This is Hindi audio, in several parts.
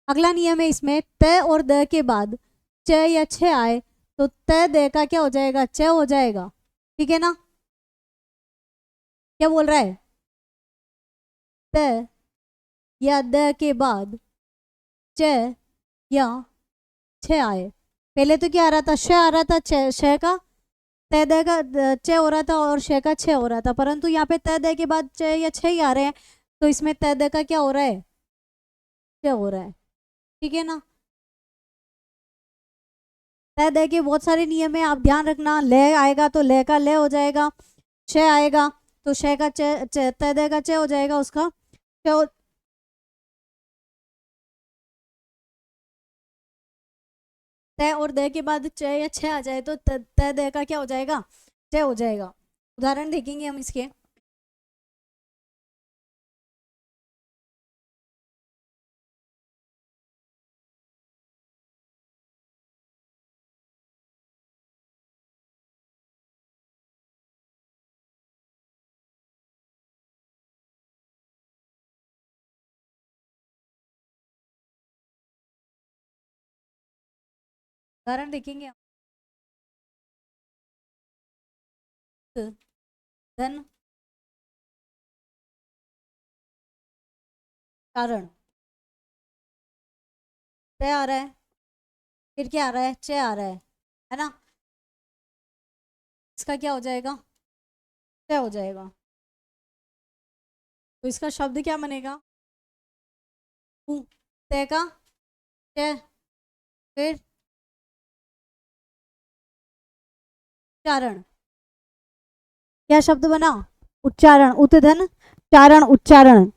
अगला नियम है इसमें, त और द के बाद च या छ आए तो त द का क्या हो जाएगा, च हो जाएगा। ठीक है ना? क्या बोल रहा है? त या द के बाद च या छ आए। पहले तो क्या आ रहा था, श आ रहा था, श का त द का च हो रहा था और श का छ हो रहा था, परंतु यहाँ पे त द के बाद च या छ ही आ रहे हैं, तो इसमें त द का क्या हो रहा है, च हो रहा है। ठीक है ना? त द के बहुत सारे नियम है, आप ध्यान रखना। ले आएगा तो ले का ले हो जाएगा, श आएगा तो श का त द का च हो जाएगा, उसका त और द के बाद च या छ आ जाए तो त द का क्या हो जाएगा, च हो जाएगा। उदाहरण देखेंगे हम इसके। उदाहरण देखेंगे हम। धन कारण त आ रहा है, फिर क्या आ रहा है, च आ रहा है ना? इसका क्या हो जाएगा, च हो जाएगा। तो इसका शब्द क्या बनेगा, उ, त का च, फिर उच्चारण। क्या शब्द बना, उच्चारण। उतधन चारण उच्चारण।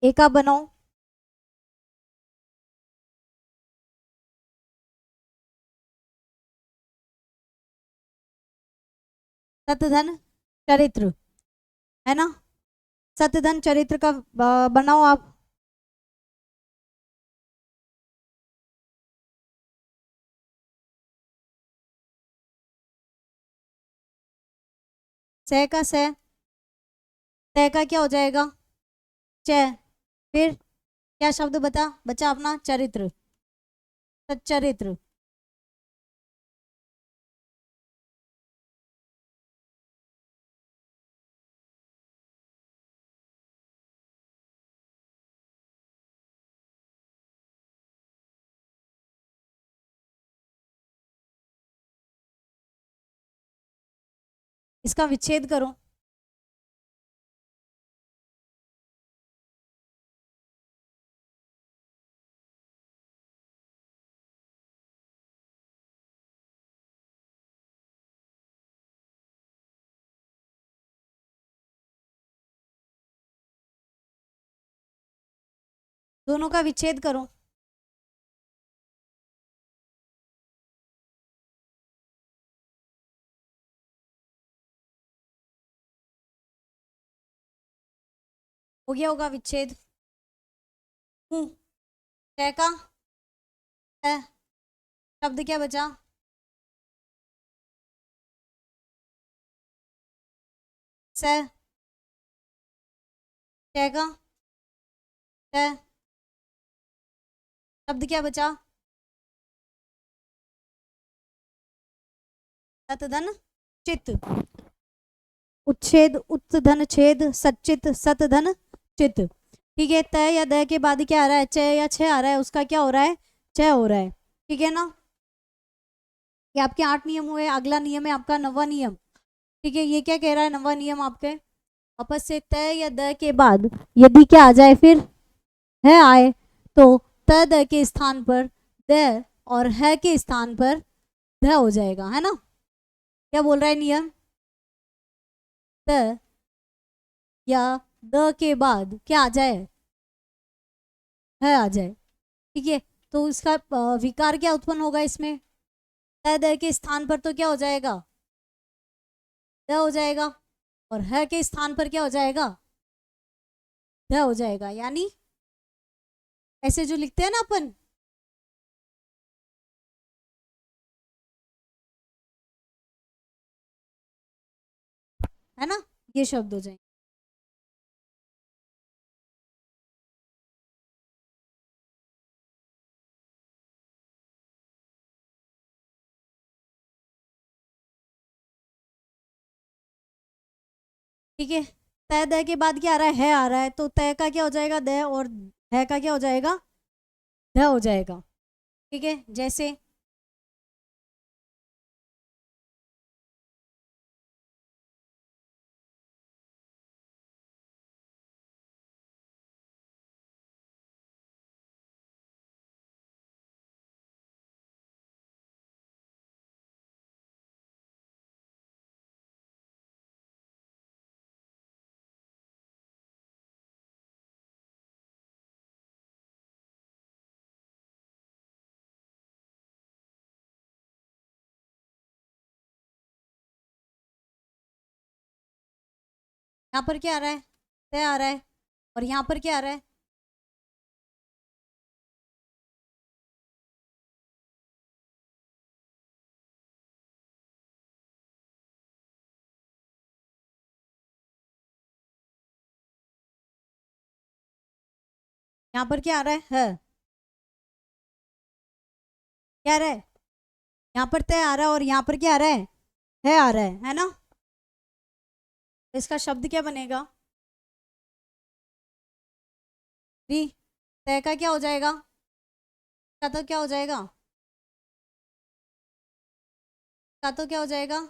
एक आप बनाओ। सतधन चरित्र, है ना? सतधन चरित्र का बनाओ आप। स का स, त का क्या हो जाएगा, च, फिर क्या शब्द बचा अपना, चरित्र, सच्चरित्र। इसका विच्छेद करो। दोनों का विच्छेद करो। हो गया होगा विच्छेद। हूँ, क का है, शब्द क्या बचा, स, क का है, शब्द क्या बचा, सतधन चित। उच्छेद उत्धन छेद सच्चित सतधन चित। ठीक है? त या द के बाद क्या आ रहा है, च या छ आ रहा है, उसका क्या हो रहा है, च हो रहा है। ठीक है ना? ये आपके 8 नियम हुए। अगला नियम है आपका 9वां नियम। ठीक है? ये क्या कह रहा है 9वां नियम आपके, वापस से, त या द के बाद यदि क्या आ जाए, फिर है आए, तो त द के स्थान पर द और है के स्थान पर ध हो जाएगा, है ना? क्या बोल रहा है नियम, त या द के बाद क्या आ जाए, है आ जाए। ठीक है? तो इसका विकार क्या उत्पन्न होगा इसमें, त द के स्थान पर तो क्या हो जाएगा, द हो जाएगा, और है के स्थान पर क्या हो जाएगा, ध हो जाएगा। यानी ऐसे जो लिखते हैं ना अपन, है ना, ये शब्द हो जाएंगे। ठीक है, तय द के बाद क्या आ रहा है आ रहा है, तो तय का क्या हो जाएगा द, और है का क्या हो जाएगा ध हो जाएगा। ठीक है, जैसे यहाँ पर क्या आ रहा है तय आ रहा है, और यहाँ पर क्या आ रहा है यहाँ पर क्या आ रहा है क्या आ रहा है, यहाँ पर तय आ रहा है और यहाँ पर क्या आ रहा है आ रहा है ना। तो इसका शब्द क्या बनेगा री, तय का क्या हो जाएगा का तो क्या हो जाएगा का तो क्या हो जाएगा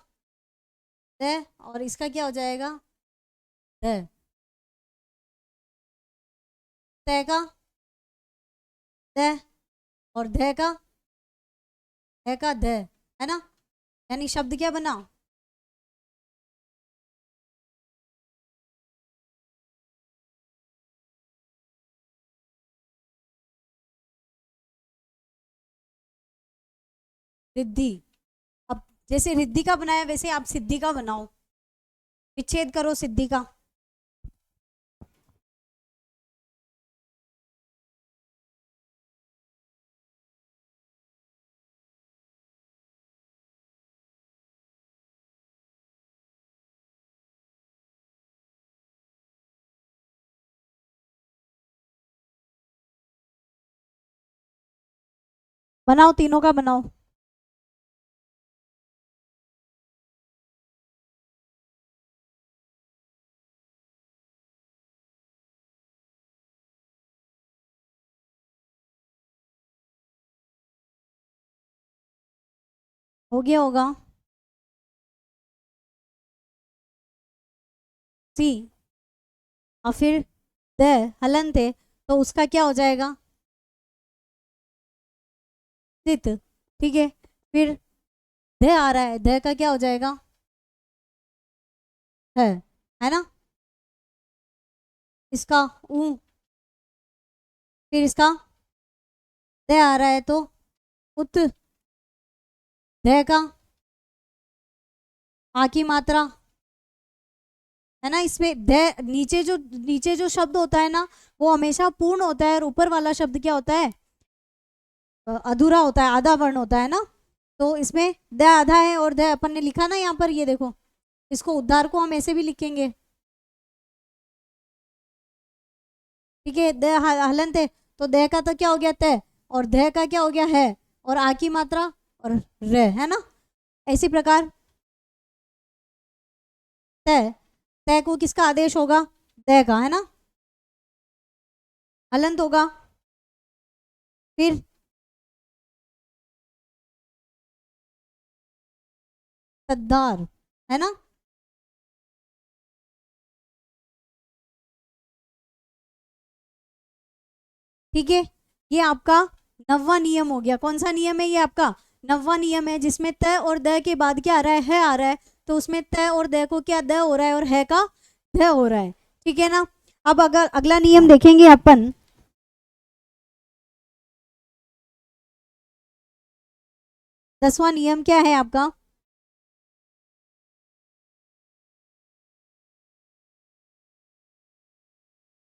द, और इसका क्या हो जाएगा द, तय का द, और ध का है का ध, है ना। यानी शब्द क्या बना रिद्धि। अब जैसे रिद्धि का बनाया वैसे आप सिद्धि का बनाओ, विच्छेद करो सिद्धि का। बनाओ, तीनों का बनाओ। हो गया होगा सी, और फिर द हलन थे, तो उसका क्या हो जाएगा सित। ठीक है, फिर ध आ रहा है, ध का क्या हो जाएगा है ना। इसका ऊ, फिर इसका द आ रहा है तो उत, ध का आ की मात्रा, है ना। इसमें ध नीचे जो शब्द होता है ना वो हमेशा पूर्ण होता है, और ऊपर वाला शब्द क्या होता है अधूरा होता है, आधा वर्ण होता है ना। तो इसमें द आधा है, और द अपन ने लिखा ना यहाँ पर, ये देखो, इसको उद्धार को हम ऐसे भी लिखेंगे। ठीक है, द हलन थे, तो द का तो क्या हो गया तय, और ध का क्या हो गया है, और आ की मात्रा और र, है ना। इसी प्रकार तय, तय को किसका आदेश होगा द का, है ना, हलंत होगा। फिर तद्दार, है ना। ठीक है, ये आपका नौवां नियम हो गया। कौन सा नियम है ये आपका नौवां नियम है, जिसमें तय और द के बाद क्या आ रहा है आ रहा है, तो उसमें तय और द को क्या द हो रहा है और है का ध हो रहा है। ठीक है ना। अब अगर अगला नियम देखेंगे अपन, 10वां नियम क्या है आपका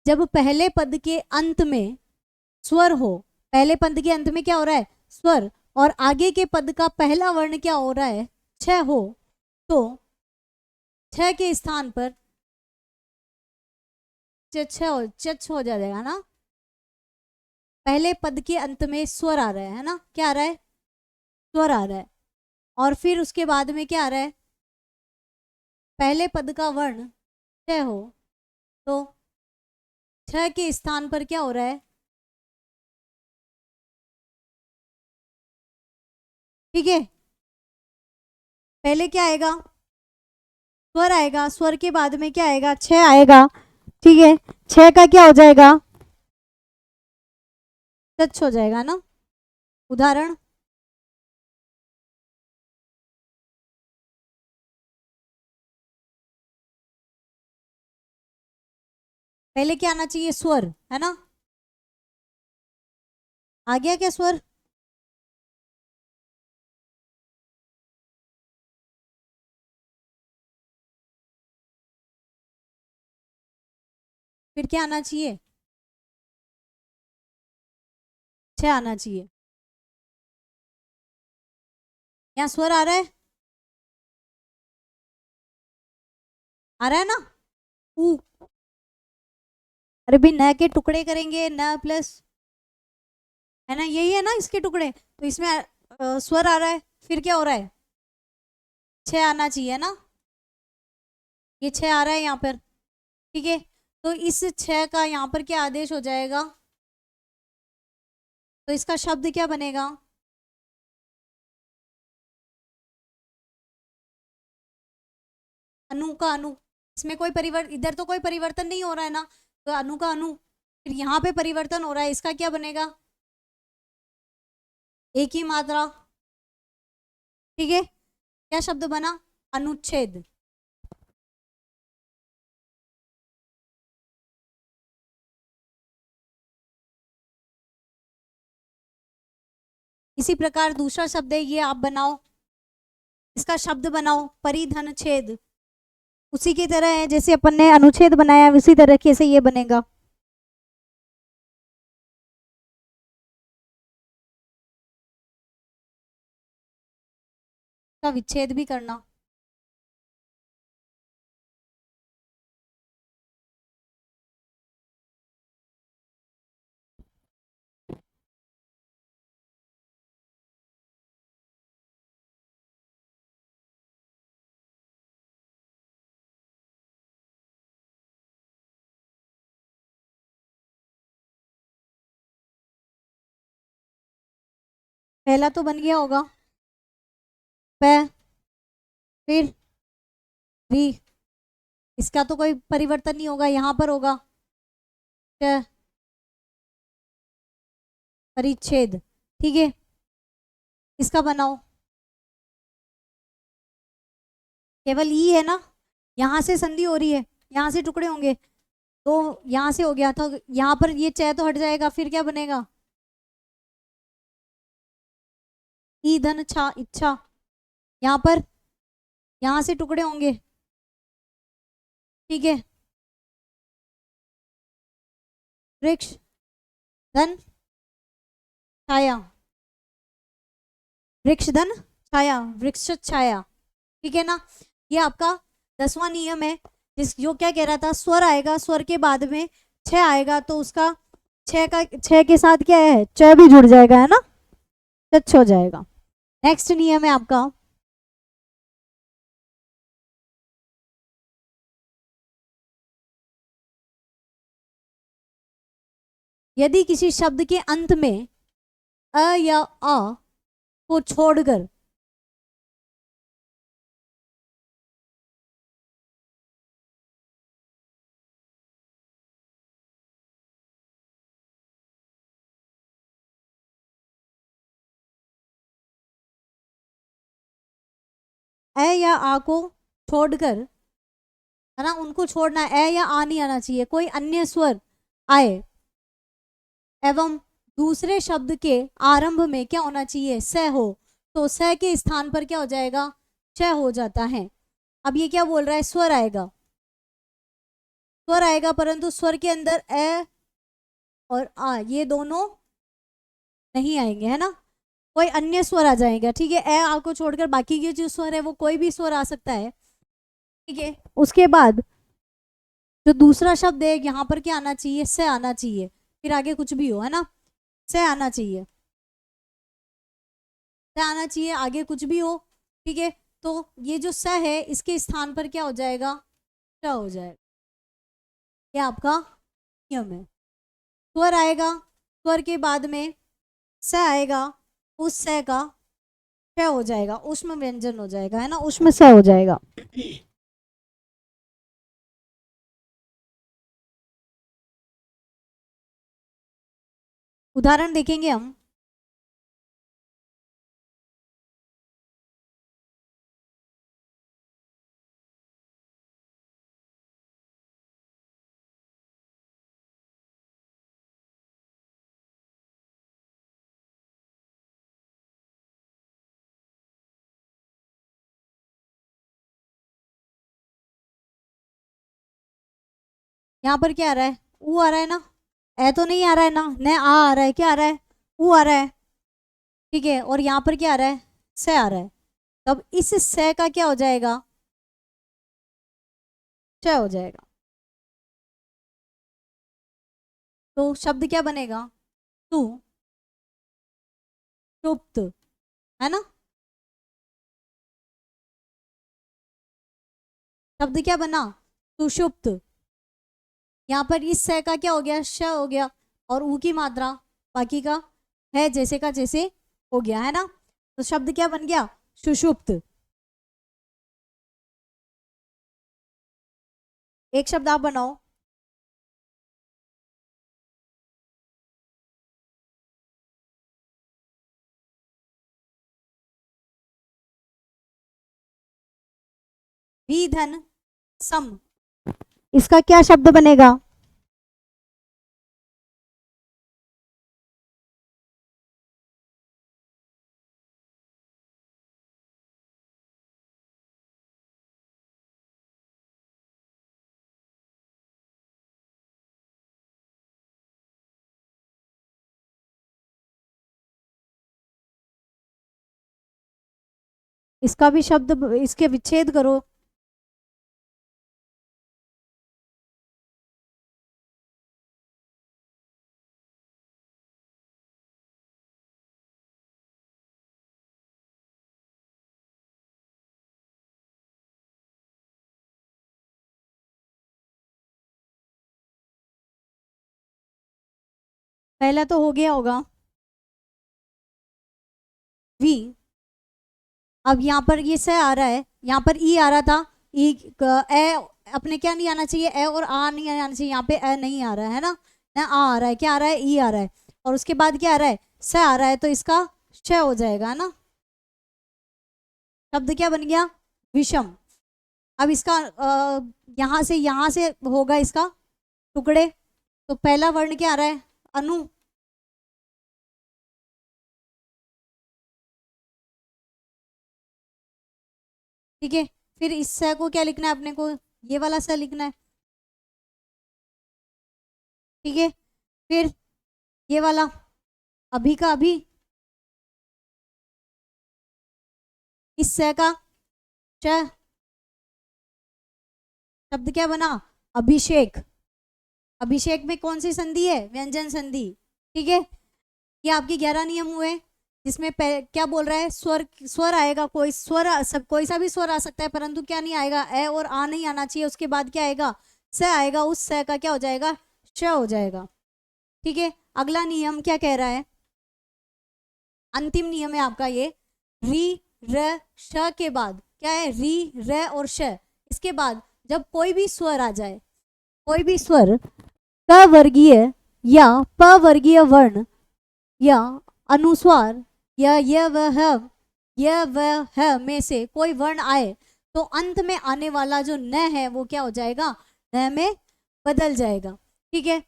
जब पहले पद के अंत में स्वर हो, पहले पद के अंत में क्या हो रहा है स्वर, और आगे के पद का पहला वर्ण क्या हो रहा है छ हो, तो छ के स्थान पर चच हो जाएगा ना। पहले पद के अंत में स्वर आ रहा है ना, क्या आ रहा है स्वर आ रहा है, और फिर उसके बाद में क्या आ रहा है पहले पद का वर्ण छ हो तो छ के स्थान पर क्या हो रहा है, ठीक है। पहले क्या आएगा, स्वर आएगा, स्वर के बाद में क्या आएगा, छ आएगा, ठीक है। छ का क्या हो जाएगा, सच हो जाएगा ना। उदाहरण, पहले क्या आना चाहिए, स्वर, है ना। आ गया क्या स्वर, फिर क्या आना चाहिए, छ आना चाहिए। यहाँ स्वर आ रहा है, आ रहा है ना। ऊ, अरे भी न के टुकड़े करेंगे, न प्लस, है ना, यही है ना इसके टुकड़े, तो इसमें स्वर आ रहा है, फिर क्या हो रहा है, छ आना चाहिए ना। ये छ आ रहा है यहाँ पर, ठीक है। तो इस छ का यहाँ पर क्या आदेश हो जाएगा, तो इसका शब्द क्या बनेगा, अनु का अनु। इसमें कोई परिवर्तन, इधर तो कोई परिवर्तन नहीं हो रहा है ना, तो अनु का अनु। फिर यहाँ पे परिवर्तन हो रहा है, इसका क्या बनेगा, एक ही मात्रा, ठीक है। क्या शब्द बना, अनुच्छेद। इसी प्रकार दूसरा शब्द है, ये आप बनाओ, इसका शब्द बनाओ, परिधन छेद। उसी की तरह है जैसे अपन ने अनुच्छेद बनाया, उसी तरीके से ये बनेगा। का विच्छेद भी करना। पहला तो बन गया होगा, प, फिर री, इसका तो कोई परिवर्तन नहीं होगा, यहाँ पर होगा च, परिच्छेद, ठीक है। इसका बनाओ, केवल ई है ना, यहाँ से संधि हो रही है, यहाँ से टुकड़े होंगे, तो यहाँ से हो गया, तो यहाँ पर ये च तो हट जाएगा, फिर क्या बनेगा, ई धन छा, इच्छा। यहाँ पर, यहाँ से टुकड़े होंगे, ठीक है। वृक्ष धन छाया, वृक्ष धन छाया, वृक्ष छाया, ठीक है ना। ये आपका 10वां नियम है, जिस जो क्या कह रहा था, स्वर आएगा, स्वर के बाद में छ आएगा, तो उसका छ के साथ क्या है, च भी जुड़ जाएगा, है ना, टच हो जाएगा। नेक्स्ट नियम है आपका, यदि किसी शब्द के अंत में अ या आ को छोड़कर ए या आ को छोड़कर, है ना, उनको छोड़ना, ए या आ नहीं आना चाहिए, कोई अन्य स्वर आए, एवं दूसरे शब्द के आरंभ में क्या होना चाहिए, स हो, तो स के स्थान पर क्या हो जाएगा, च हो जाता है। अब ये क्या बोल रहा है, स्वर आएगा, स्वर आएगा, परंतु स्वर के अंदर ए और आ ये दोनों नहीं आएंगे, है ना, कोई अन्य स्वर आ जाएगा, ठीक है। ए आ को छोड़कर बाकी के जो स्वर है वो कोई भी स्वर आ सकता है, ठीक है। उसके बाद जो दूसरा शब्द है, यहाँ पर क्या आना चाहिए, से आना चाहिए, फिर आगे कुछ भी हो, है ना, से आना चाहिए, से आना चाहिए, आगे कुछ भी हो, ठीक है। तो ये जो स है, इसके स्थान पर क्या हो जाएगा, ट हो जाएगा। ये आपका नियम है। स्वर आएगा, स्वर के बाद में स आएगा, उस स का श हो जाएगा, उष्म व्यंजन हो जाएगा, है ना, उष्म स हो जाएगा। उदाहरण देखेंगे हम। यहाँ पर क्या आ रहा है, ऊ आ रहा है ना, ए तो नहीं आ रहा है ना, न आ रहा है, क्या आ रहा है, ऊ आ रहा है। ठीक है, और यहाँ पर क्या आ रहा है, स आ रहा है। तब इस स का क्या हो जाएगा, च हो जाएगा। तो शब्द क्या बनेगा, तू सुप्त, है ना। शब्द क्या बना, सुषुप्त। यहाँ पर इस स का क्या हो गया, श हो गया, और ऊ की मात्रा बाकी का है जैसे का जैसे हो गया, है ना। तो शब्द क्या बन गया, सुषुप्त। एक शब्द आप बनाओ। विधन सम, इसका क्या शब्द बनेगा, इसका भी शब्द, इसके विच्छेद करो। पहला तो हो गया होगा वी। अब यहाँ पर ये से आ रहा है, यहाँ पर ई आ रहा था, ई ए अपने क्या नहीं आना चाहिए, ए और आ नहीं आना चाहिए, यहाँ पे ए नहीं आ रहा है ना, ना आ रहा है, क्या आ रहा है, ई आ रहा है, और उसके बाद क्या आ रहा है, स आ रहा है, तो इसका श हो जाएगा, है ना। शब्द क्या बन गया, विषम। अब इसका यहाँ से होगा इसका टुकड़े। तो पहला वर्ण क्या आ रहा है, अनु। ठीक है, फिर इस स को क्या लिखना है अपने को, ये वाला स लिखना है। ठीक है, फिर ये वाला अभी का अभी, इस स का च, शब्द क्या बना, अभिषेक। अभिषेक में कौन सी संधि है, व्यंजन संधि। ठीक है, ये आपके 11 नियम हुए, जिसमें क्या बोल रहा है, स्वर स्वर आएगा, कोई स्वर कोई सा भी स्वर आ सकता है, परंतु क्या नहीं आएगा, ए और आ नहीं आना चाहिए, उसके बाद क्या आएगा, स आएगा, उस स का क्या हो जाएगा, श हो जाएगा। ठीक है, अगला नियम क्या कह रहा है, अंतिम नियम है आपका ये, री र श के बाद क्या है, री र और श, इसके बाद जब कोई भी स्वर आ जाए, कोई भी स्वर क वर्गीय या प वर्गीय वर्ण या अनुस्वार या यह वह में से कोई वर्ण आए, तो अंत में आने वाला जो न है वो क्या हो जाएगा, न में बदल जाएगा। ठीक है,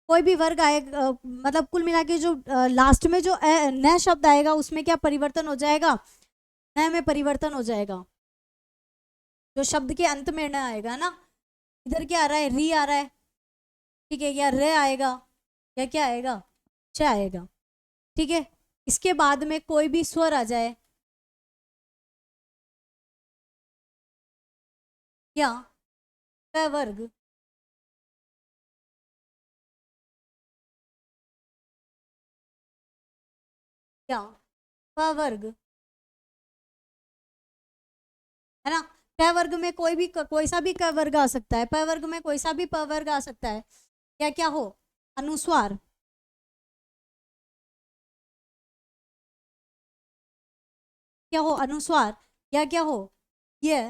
कोई भी वर्ग आए, मतलब कुल मिला के जो लास्ट में जो न शब्द आएगा उसमें क्या परिवर्तन हो जाएगा, न में परिवर्तन हो जाएगा, जो शब्द के अंत में न आएगा ना। इधर क्या आ रहा है, री आ रहा है। ठीक है, या रे आएगा, या क्या आएगा, च आएगा। ठीक है, इसके बाद में कोई भी स्वर आ जाए या क वर्ग या प वर्ग, है ना, क वर्ग में कोई सा भी क वर्ग आ सकता है, प वर्ग में कोई सा भी प वर्ग आ सकता है, या क्या हो, अनुस्वार। क्या हो, अनुस्वार, या क्या हो, ये,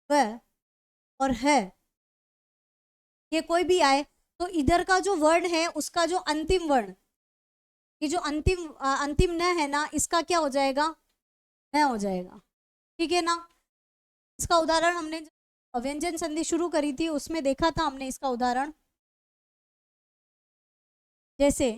व और है, ये कोई भी आए तो इधर का जो वर्ण है उसका जो अंतिम वर्ण, ये जो अंतिम न है ना, इसका क्या हो जाएगा, न हो जाएगा। ठीक है ना। इसका उदाहरण हमने व्यंजन संधि शुरू करी थी उसमें देखा था हमने इसका उदाहरण। जैसे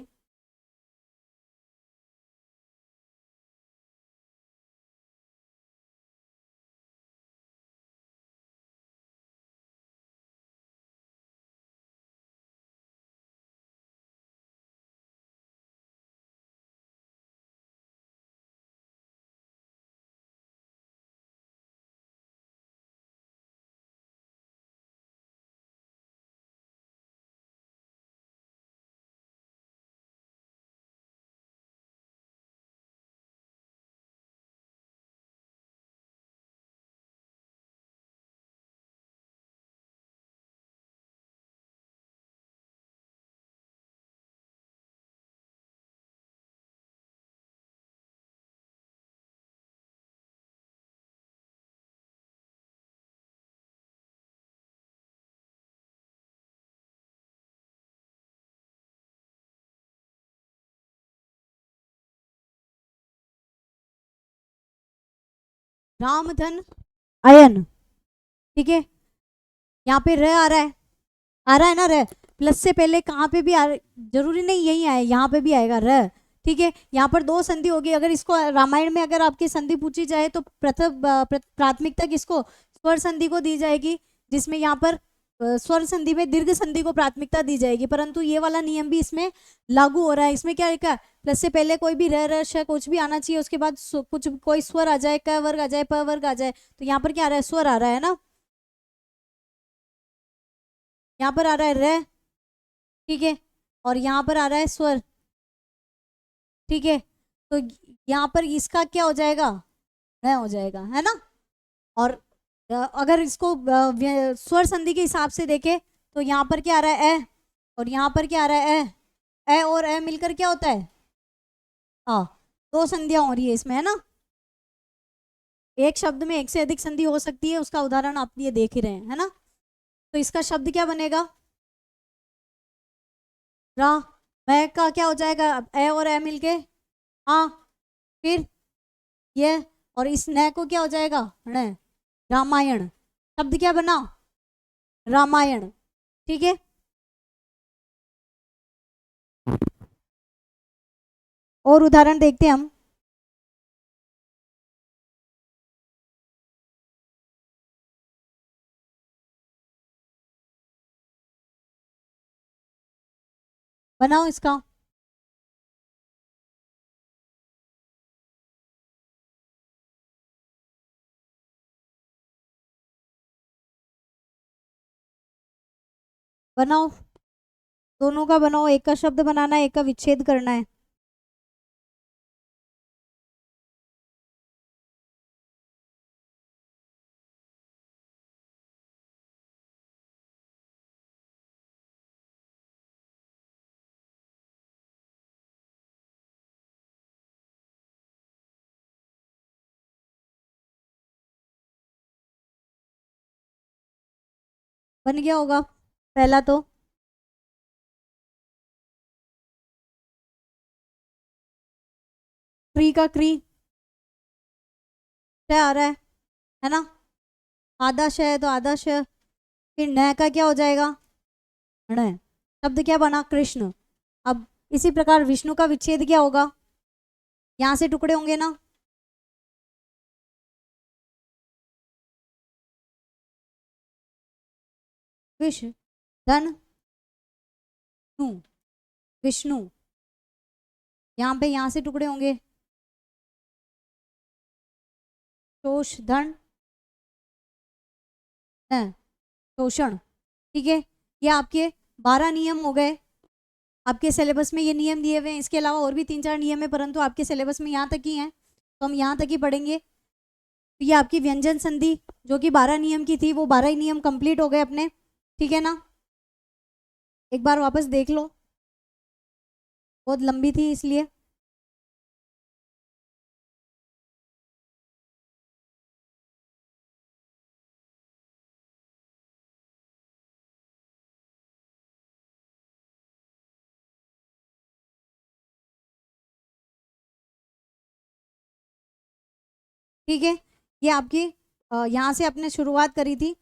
रामधन अयन, ठीक है, यहाँ पे र आ रहा है ना, र प्लस से पहले कहाँ पे भी जरूरी नहीं यही आए, यहाँ पे भी आएगा र। ठीक है, यहाँ पर दो संधि होगी। अगर इसको रामायण में अगर आपकी संधि पूछी जाए तो प्राथमिकता किसको, स्वर संधि को दी जाएगी, जिसमें यहाँ पर स्वर संधि में दीर्घ संधि को प्राथमिकता दी जाएगी। परंतु ये वाला नियम भी इसमें लागू हो रहा है। इसमें क्या लिखा, प्लस से पहले कोई भी र श कुछ भी आना चाहिए, उसके बाद कुछ कोई स्वर आ जाए, क वर्ग आ जाए, प वर्ग आ जाए। तो यहाँ पर क्या आ रहा है, स्वर आ रहा है ना, यहाँ पर आ रहा है र, ठीक है, और यहाँ पर आ रहा है स्वर। ठीक है, तो यहाँ पर इसका क्या हो जाएगा, न हो जाएगा, है ना। और अगर इसको स्वर संधि के हिसाब से देखें तो यहाँ पर क्या आ रहा है, ए, और यहाँ पर क्या आ रहा है, ए और ए मिलकर क्या होता है, आ। दो संधियां हो रही है इसमें, है ना। एक शब्द में एक से अधिक संधि हो सकती है, उसका उदाहरण आप ये देख ही रहे हैं, है ना। तो इसका शब्द क्या बनेगा, रा, मैं का क्या हो जाएगा, ए और ए मिलके आ, फिर ये, और इस न को क्या हो जाएगा, न, रामायण। शब्द क्या बना, रामायण। ठीक है, और उदाहरण देखते हैं हम। बनाओ इसका, बनाओ, दोनों का बनाओ, एक का शब्द बनाना है, एक का विच्छेद करना है। बन गया होगा पहला तो, क्री का क्री आ रहा है ना, आधा श है तो आधा श, फिर न का क्या हो जाएगा, ण। शब्द क्या बना, कृष्ण। अब इसी प्रकार विष्णु का विच्छेद क्या होगा, यहां से टुकड़े होंगे ना, विष, धन, नु, विष्णु। यहाँ पे यहाँ से टुकड़े होंगे, शोष, धन, न, शोषण। ठीक है, ये आपके 12 नियम हो गए। आपके सिलेबस में ये नियम दिए हुए हैं, इसके अलावा और भी 3-4 नियम है, परंतु आपके सिलेबस में यहाँ तक ही हैं, तो हम यहाँ तक ही पढ़ेंगे। तो ये आपकी व्यंजन संधि जो कि 12 नियम की थी, वो 12 ही नियम कंप्लीट हो गए अपने, ठीक है ना। एक बार वापस देख लो, बहुत लंबी थी इसलिए। ठीक है, ये आपकी यहाँ से आपने शुरुआत करी थी।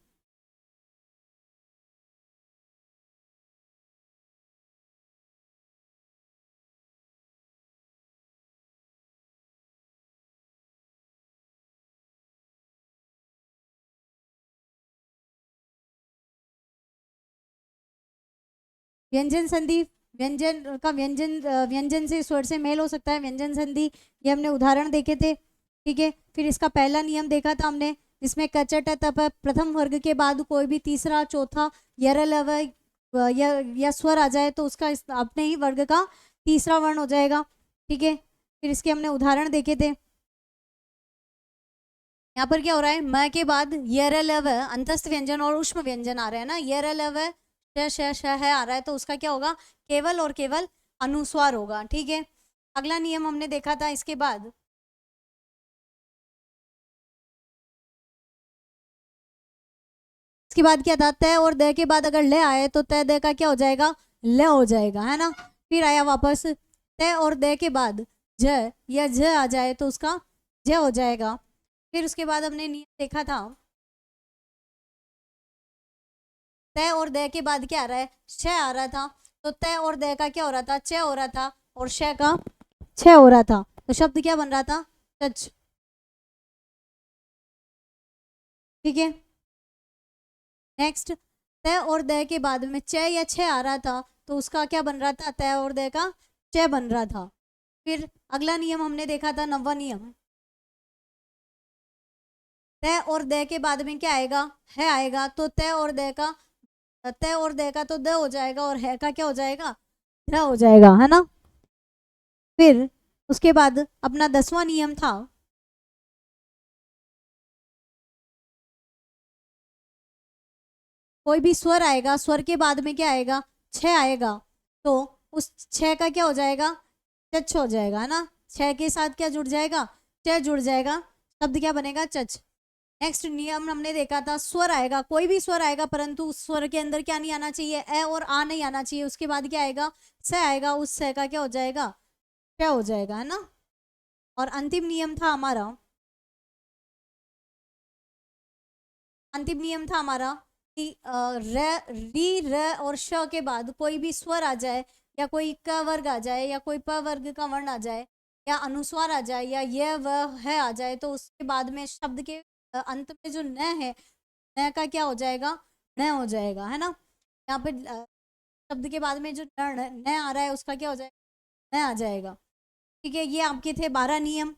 व्यंजन संधि, व्यंजन का व्यंजन से स्वर से मेल हो सकता है, व्यंजन संधि, ये हमने उदाहरण देखे थे, ठीक है। फिर इसका पहला नियम देखा था हमने, जिसमें कचट तप प्रथम वर्ग के बाद कोई भी तीसरा चौथा यरलव या स्वर आ जाए तो उसका अपने ही वर्ग का तीसरा वर्ण हो जाएगा, ठीक है। फिर इसके हमने उदाहरण देखे थे। यहाँ पर क्या हो रहा है, म के बाद यरलव अंतस्थ व्यंजन और उष्म व्यंजन आ रहे हैं ना, यरलव श है आ रहा है, तो उसका क्या होगा, केवल और केवल अनुस्वार होगा, ठीक है। अगला नियम हमने देखा था इसके बाद, इसके बाद क्या था, तय और दय के बाद अगर ले आए तो तय दय का क्या हो जाएगा, ल हो जाएगा, है ना। फिर आया वापस तय और दय के बाद ज या ज आ जाए तो उसका ज हो जाएगा। फिर उसके बाद हमने नियम देखा था, तय और दय के बाद क्या आ रहा है, श आ रहा था, तो तय और दय का क्या हो रहा था, च हो रहा था, और श का छ हो रहा था, तो शब्द क्या बन रहा था, टच, ठीक है। नेक्स्ट, तय और दय के बाद में च या छ आ रहा था, तो उसका क्या बन रहा था, तय और दय का च बन रहा था। फिर अगला नियम हमने देखा था, नवा नियम, तय और दय के बाद में क्या आएगा, है आएगा, तो तय और दय का तो द हो जाएगा, और है का क्या हो जाएगा, ध हो जाएगा, है ना। फिर उसके बाद अपना 10वां नियम था, कोई भी स्वर आएगा, स्वर के बाद में क्या आएगा, छ आएगा, तो उस छ का क्या हो जाएगा, चच हो जाएगा, है ना। छ के साथ क्या जुड़ जाएगा, च जुड़ जाएगा, शब्द क्या बनेगा, चच। नेक्स्ट नियम हमने देखा था, स्वर आएगा, कोई भी स्वर आएगा, परंतु उस स्वर के अंदर क्या नहीं आना चाहिए, ए और आ नहीं आना चाहिए, उसके बाद क्या आएगा, स आएगा, उस स का क्या हो जाएगा, श हो जाएगा, है ना। और अंतिम नियम था हमारा, अंतिम नियम था हमारा कि री र और श के बाद कोई भी स्वर आ जाए, या कोई क वर्ग आ जाए, या कोई प वर्ग का वर्ण आ जाए, या अनुस्वार आ जाए, या ये वह है आ जाए, तो उसके बाद में शब्द के अंत में जो न है, न का क्या हो जाएगा, न हो जाएगा, है ना। यहाँ पे शब्द के बाद में जो न आ रहा है उसका क्या हो जाएगा, न आ जाएगा, ठीक है। ये आपके थे 12 नियम,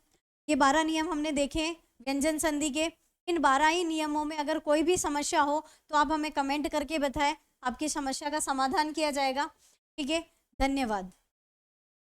ये 12 नियम हमने देखे व्यंजन संधि के। इन 12 ही नियमों में अगर कोई भी समस्या हो तो आप हमें कमेंट करके बताएं, आपकी समस्या का समाधान किया जाएगा, ठीक है। धन्यवाद।